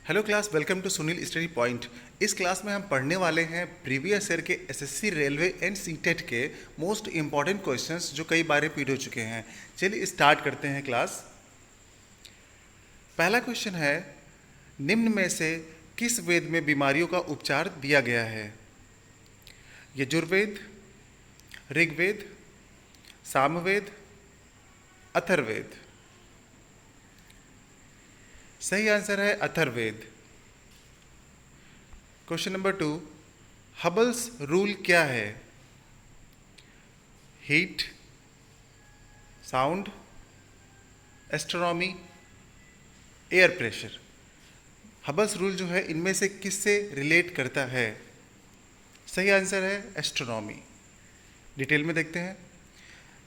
Hello class, welcome to Sunil study point. इस class में हम पढ़ने वाले हैं प्रीवियस ईयर के एसएससी रेलवे एंड सीटेट के मोस्ट इंपॉर्टेंट क्वेश्चंस जो कई बार रिपीट हो चुके हैं। चलिए स्टार्ट करते हैं क्लास। पहला क्वेश्चन है, निम्न में से किस वेद में बीमारियों का उपचार दिया गया है? यजुर्वेद, ऋग्वेद, सामवेद, अथर्ववेद। सही आंसर है अथर्ववेद। क्वेश्चन नंबर 2, हबल्स रूल क्या है? Heat, sound, astronomy, air pressure. हबल्स rule जो है इनमें से किससे रिलेट करता है? सही आंसर है एस्ट्रोनॉमी। डिटेल में देखते हैं।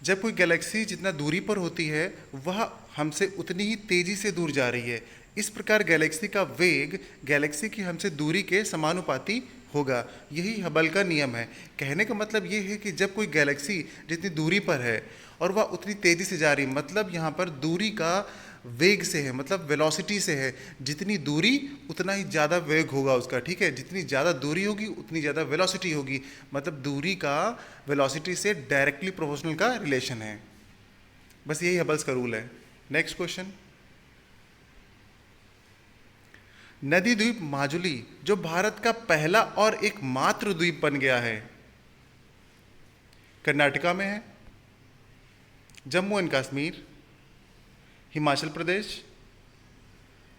जब कोई गैलेक्सी जितना दूरी पर होती है वह हमसे उतनी ही तेजी से दूर जा रही है। इस प्रकार गैलेक्सी का वेग गैलेक्सी की हमसे दूरी के समानुपाती होगा। यही हबल का नियम है। कहने का मतलब ये है कि जब कोई गैलेक्सी जितनी दूरी पर है और वह उतनी तेज़ी से जा रही है, मतलब यहाँ पर दूरी का वेग से है, मतलब वेलोसिटी से है। जितनी दूरी उतना ही ज़्यादा वेग होगा उसका, ठीक है। जितनी ज़्यादा दूरी होगी उतनी ज़्यादा वेलोसिटी होगी, मतलब दूरी का वेलोसिटी से डायरेक्टली प्रोपोर्शनल का रिलेशन है। बस यही हबल्स का रूल है। नेक्स्ट क्वेश्चन, नदी द्वीप माजुली जो भारत का पहला और एकमात्र द्वीप बन गया है, कर्नाटका में है, जम्मू एंड कश्मीर, हिमाचल प्रदेश,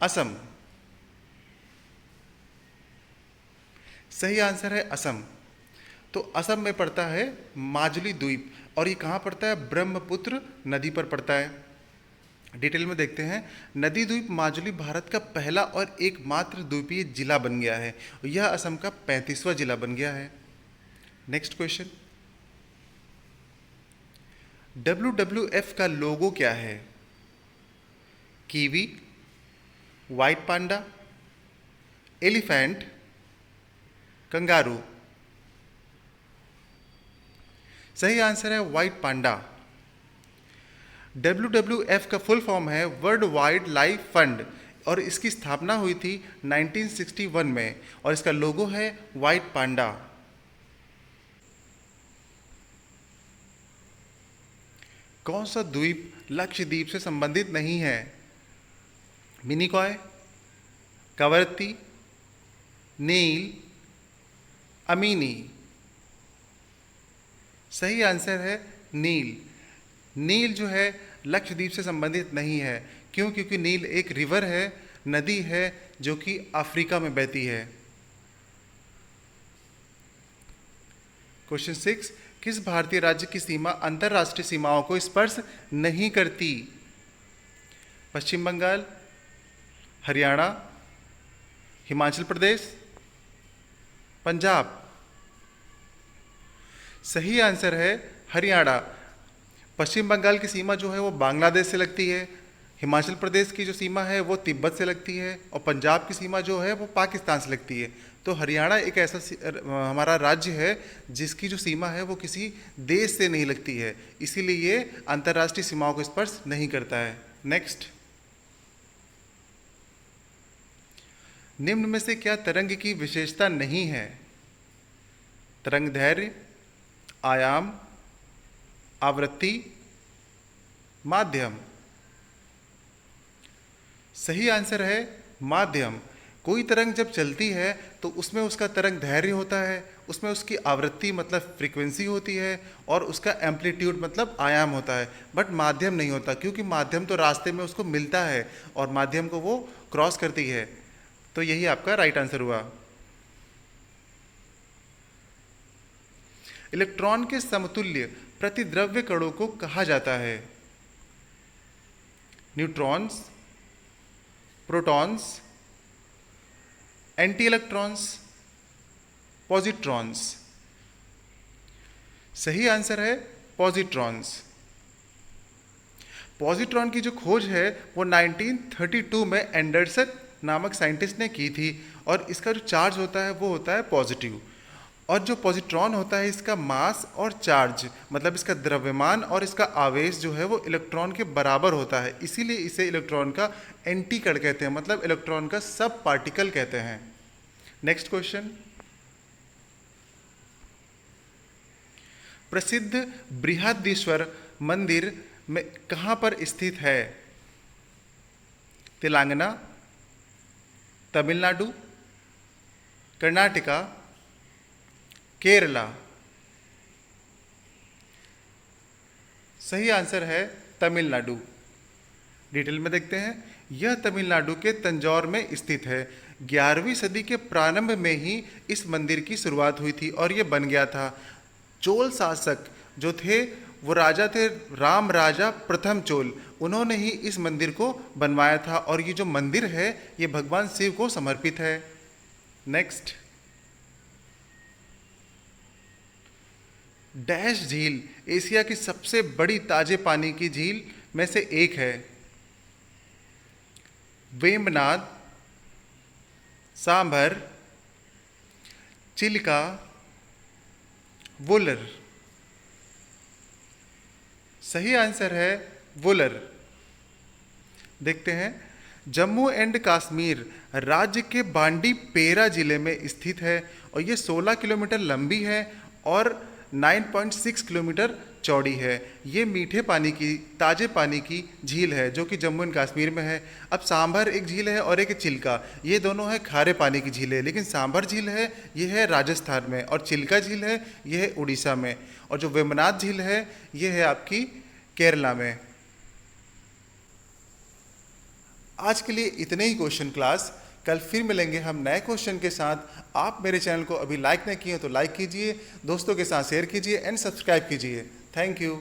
असम। सही आंसर है असम। तो असम में पड़ता है माजुली द्वीप, और ये कहाँ पड़ता है? ब्रह्मपुत्र नदी पर पड़ता है। डिटेल में देखते हैं। नदी द्वीप माजुली भारत का पहला और एकमात्र द्वीपीय जिला बन गया है। यह असम का 35वां जिला बन गया है। नेक्स्ट क्वेश्चन, WWF का लोगो क्या है? कीवी, व्हाइट पांडा, एलिफेंट, कंगारू। सही आंसर है व्हाइट पांडा। WWF का फुल फॉर्म है वर्ल्ड वाइल्ड लाइफ फंड, और इसकी स्थापना हुई थी 1961 में, और इसका लोगो है व्हाइट पांडा। कौन सा द्वीप लक्षद्वीप से संबंधित नहीं है? मिनिकॉय, कवरत्ती, नील, अमीनी। सही आंसर है नील। नील जो है लक्षद्वीप से संबंधित नहीं है। क्यों? क्योंकि नील एक रिवर है, नदी है, जो कि अफ्रीका में बहती है। क्वेश्चन 6, किस भारतीय राज्य की सीमा अंतर्राष्ट्रीय सीमाओं को स्पर्श नहीं करती? पश्चिम बंगाल, हरियाणा, हिमाचल प्रदेश, पंजाब। सही आंसर है हरियाणा। पश्चिम बंगाल की सीमा जो है वो बांग्लादेश से लगती है, हिमाचल प्रदेश की जो सीमा है वो तिब्बत से लगती है, और पंजाब की सीमा जो है वो पाकिस्तान से लगती है। तो हरियाणा एक ऐसा हमारा राज्य है जिसकी जो सीमा है वो किसी देश से नहीं लगती है, इसीलिए ये अंतर्राष्ट्रीय सीमाओं को स्पर्श नहीं करता है। नेक्स्ट, निम्न में से क्या तरंग की विशेषता नहीं है? तरंग दैर्घ्य, आयाम, आवृत्ति, माध्यम। सही आंसर है माध्यम। कोई तरंग जब चलती है तो उसमें उसका तरंग दैर्घ्य होता है, उसमें उसकी आवृत्ति मतलब फ्रीक्वेंसी होती है, और उसका एम्पलीट्यूड मतलब आयाम होता है, बट माध्यम नहीं होता, क्योंकि माध्यम तो रास्ते में उसको मिलता है और माध्यम को वो क्रॉस करती है। तो यही आपका राइट आंसर हुआ। इलेक्ट्रॉन के समतुल्य प्रतिद्रव्य कणों को कहा जाता है? Neutrons, protons, anti electrons, positrons. सही आंसर है पॉजिट्रॉन्स। पॉजिट्रॉन की जो खोज है वो 1932 में एंडरसन नामक साइंटिस्ट ने की थी, और इसका जो चार्ज होता है वो होता है पॉजिटिव। और जो पॉजिट्रॉन होता है इसका मास और चार्ज, मतलब इसका द्रव्यमान और इसका आवेश जो है वो इलेक्ट्रॉन के बराबर होता है, इसीलिए इसे इलेक्ट्रॉन का एंटी कण कहते हैं, मतलब इलेक्ट्रॉन का सब पार्टिकल कहते हैं। नेक्स्ट क्वेश्चन, प्रसिद्ध बृहदीश्वर मंदिर में कहाँ पर स्थित है? तेलंगाना, तमिलनाडु, कर्नाटका, केरला। सही आंसर है तमिलनाडु। डिटेल में देखते हैं। यह तमिलनाडु के तंजौर में स्थित है। 11वीं सदी के प्रारंभ में ही इस मंदिर की शुरुआत हुई थी और यह बन गया था। चोल शासक जो थे वो राजा थे राम राजा प्रथम चोल, उन्होंने ही इस मंदिर को बनवाया था और ये जो मंदिर है ये भगवान शिव को समर्पित है। नेक्स्ट, डैश झील एशिया की सबसे बड़ी ताजे पानी की झील में से एक है? वेम्बनाड, सांभर, चिल्का, वुलर। सही आंसर है वुलर। देखते हैं। जम्मू एंड कश्मीर राज्य के बांडीपेरा जिले में स्थित है और ये 16 किलोमीटर लंबी है और 9.6 किलोमीटर चौड़ी है। ये मीठे पानी की ताजे पानी की झील है जो कि जम्मू एंड कश्मीर में है। अब सांभर एक झील है और एक चिल्का, ये दोनों है खारे पानी की झील है, लेकिन सांभर झील है ये है राजस्थान में और चिल्का झील है ये है उड़ीसा में, और जो वेम्बनाड झील है ये है आपकी केरला में। आज के लिए इतने ही क्वेश्चन क्लास। कल फिर मिलेंगे हम नए क्वेश्चन के साथ। आप मेरे चैनल को अभी लाइक नहीं किए तो लाइक कीजिए, दोस्तों के साथ शेयर कीजिए एंड सब्सक्राइब कीजिए। Thank you.